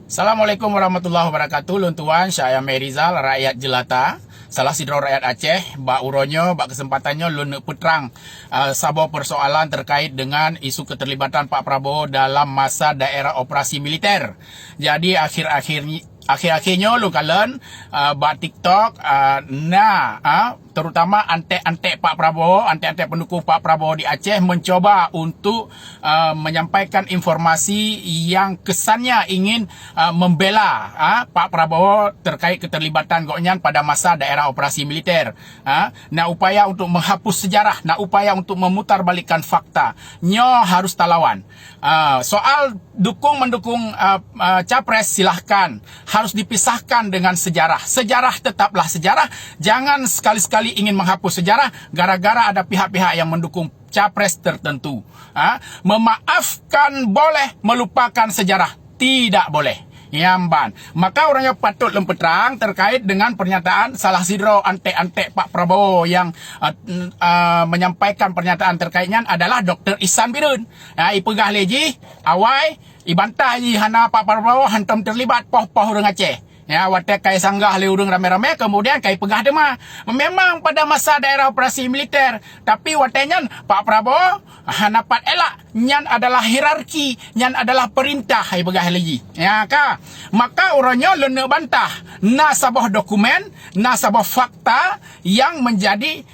Assalamualaikum warahmatullahi wabarakatuh. Lun tuan, saya Merizal, rakyat jelata. Salah sidro rakyat Aceh, bak uronyo, bak kesempatannya lun peterang sebuah persoalan terkait dengan isu keterlibatan Pak Prabowo dalam masa daerah operasi militer. Jadi akhir-akhirnya lu kalian bak TikTok terutama antek-antek Pak Prabowo, antek-antek pendukung Pak Prabowo di Aceh mencoba untuk menyampaikan informasi yang kesannya ingin membela Pak Prabowo terkait keterlibatan Goknyan pada masa daerah operasi militer. Nak upaya untuk menghapus sejarah, nak upaya untuk memutarbalikkan fakta. Nyo harus talawan. Soal mendukung capres silahkan, harus dipisahkan dengan sejarah. Sejarah tetaplah sejarah. Jangan sekali-sekali ingin menghapus sejarah gara-gara ada pihak-pihak yang mendukung capres tertentu. Memaafkan boleh, melupakan sejarah tidak boleh. Yamban. Maka orangnya patut lempetrang terkait dengan pernyataan salah sidro antek-antek Pak Prabowo yang menyampaikan pernyataan terkaitnya adalah Dr. Ihsan Birun. Ipegah leji, awai, ibantah ji hana Pak Prabowo hantam terlibat poh-poh orang Aceh. Ya, watak kai sanggah le urang rame-rame, kemudian kai pegah dema. Memang pada masa daerah operasi militer, tapi wataknya Pak Prabowo hanapat elak. Nyan adalah hierarki, nyan adalah perintah hai pegah lagi. Ya ka. Maka orangnya lene bantah na sabah dokumen, na sabah fakta yang menjadi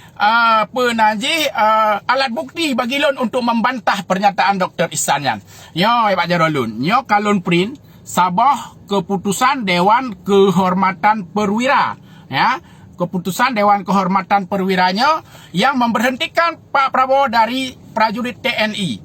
alat bukti bagi lon untuk membantah pernyataan Dr. Ihsan yan. Yo Pak Jarolun, nyo kalon print sabah keputusan Dewan Kehormatan Perwira, ya, keputusan Dewan Kehormatan Perwiranya yang memberhentikan Pak Prabowo dari prajurit TNI.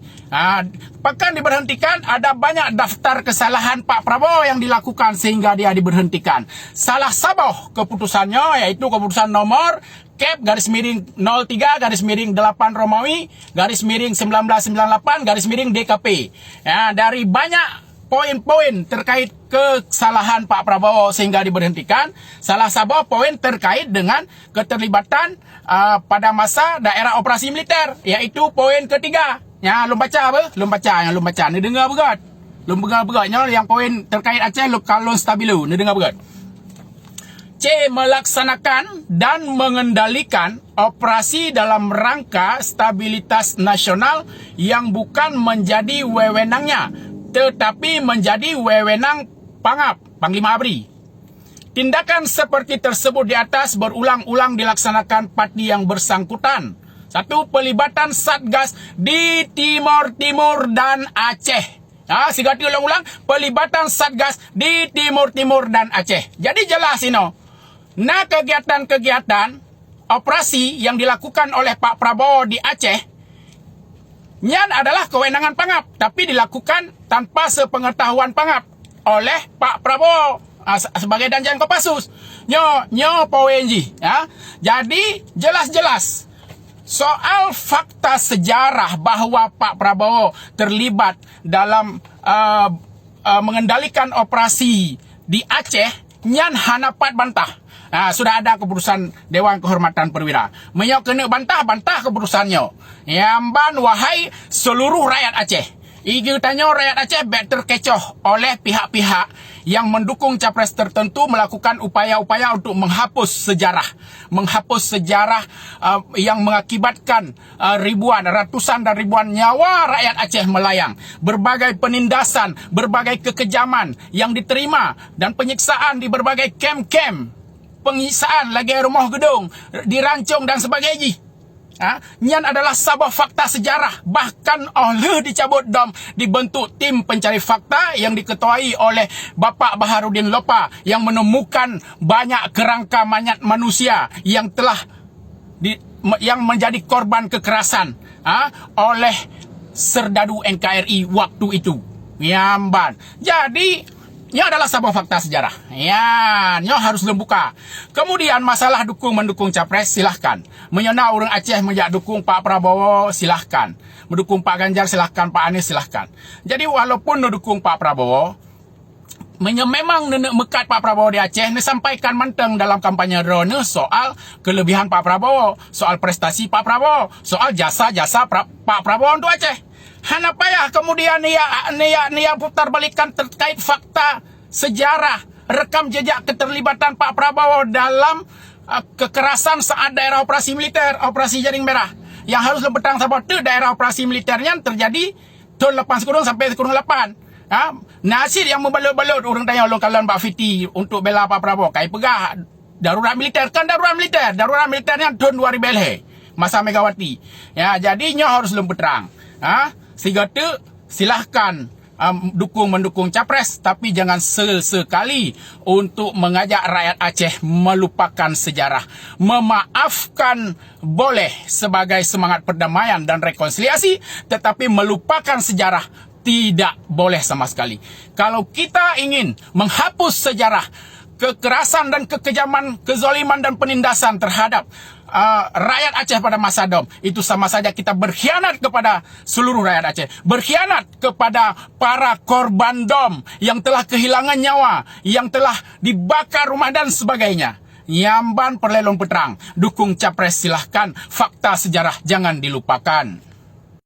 Bahkan diberhentikan, ada banyak daftar kesalahan Pak Prabowo yang dilakukan sehingga dia diberhentikan. Salah sabah keputusannya yaitu keputusan nomor Cap garis miring 03 garis miring 8 Romawi garis miring 1998 garis miring DKP. Ya, dari banyak poin-poin terkait kesalahan Pak Prabowo sehingga diberhentikan, salah satu poin terkait dengan keterlibatan pada masa daerah operasi militer, yaitu poin ketiga. Ya, lu baca apa? Lu baca. Ni dengar begat. Lu begatnya yang poin terkait Aceh Lokalon Stabilu. Ni dengar begat. C. Melaksanakan dan mengendalikan operasi dalam rangka stabilitas nasional yang bukan menjadi wewenangnya, tetapi menjadi wewenang Pangap, Panglima ABRI. Tindakan seperti tersebut di atas berulang-ulang dilaksanakan parti yang bersangkutan. 1. Pelibatan Satgas di Timur Timur dan Aceh. Sigati ulang-ulang, pelibatan Satgas di Timur Timur dan Aceh. Jadi jelas ini. Nah, kegiatan-kegiatan operasi yang dilakukan oleh Pak Prabowo di Aceh nyan adalah kewenangan Pangap, tapi dilakukan tanpa sepengetahuan Pangap oleh Pak Prabowo sebagai Danjan Kopassus. Nyo poenji, ya. Jadi jelas-jelas soal fakta sejarah bahwa Pak Prabowo terlibat dalam mengendalikan operasi di Aceh, nyan hanapat bantah. Sudah ada keputusan Dewan Kehormatan Perwira. Menyok kena bantah keputusannya. Yamban wahai seluruh rakyat Aceh. Igi tanya rakyat Aceh terkecoh oleh pihak-pihak yang mendukung capres tertentu melakukan upaya-upaya untuk menghapus sejarah. Menghapus sejarah yang mengakibatkan ratusan dan ribuan nyawa rakyat Aceh melayang. Berbagai penindasan, berbagai kekejaman yang diterima dan penyiksaan di berbagai kem-kem. Penyiksaan lagi rumah gedung, dirancung dan sebagainya. Nyan adalah sebuah fakta sejarah. Bahkan oleh dicabut dom, dibentuk tim pencari fakta yang diketuai oleh Bapak Baharudin Lopa yang menemukan banyak kerangka mayat manusia yang telah yang menjadi korban kekerasan oleh serdadu NKRI waktu itu. Yamban. Jadi ini adalah sebuah fakta sejarah. Ya, ini harus membuka. Kemudian masalah mendukung capres, silahkan. Menyona orang Aceh menjak dukung Pak Prabowo, silahkan. Mendukung Pak Ganjar, silahkan. Pak Anies, silahkan. Jadi walaupun mendukung Pak Prabowo, memang nenek mekat Pak Prabowo di Aceh, disampaikan menteng dalam kampanye drone soal kelebihan Pak Prabowo, soal prestasi Pak Prabowo, soal jasa-jasa Pak Prabowo untuk Aceh. Hana payah kemudian nia putar balikan terkait fakta sejarah, rekam jejak keterlibatan Pak Prabowo dalam kekerasan saat daerah operasi militer, operasi Jaring Merah. Yang harus lempetang Sabah tu daerah operasi militernya terjadi tahun 8 sampai 8. Nasir yang membalut-balut orang tanya ulun kalan Pak Fiti untuk bela Pak Prabowo. Kai pegah darurat militer, kan darurat militernya tahun 2000 masa Megawati. Ya, jadinya harus lempetang. Sehingga tu silahkan mendukung capres, tapi jangan sesekali untuk mengajak rakyat Aceh melupakan sejarah. Memaafkan boleh sebagai semangat perdamaian dan rekonsiliasi, tetapi melupakan sejarah tidak boleh sama sekali. Kalau kita ingin menghapus sejarah kekerasan dan kekejaman, kezaliman dan penindasan terhadap rakyat Aceh pada masa DOM, itu sama saja kita berkhianat kepada seluruh rakyat Aceh, berkhianat kepada para korban DOM yang telah kehilangan nyawa, yang telah dibakar rumah dan sebagainya. Nyamban perlelong peterang, dukung capres silahkan, fakta sejarah jangan dilupakan.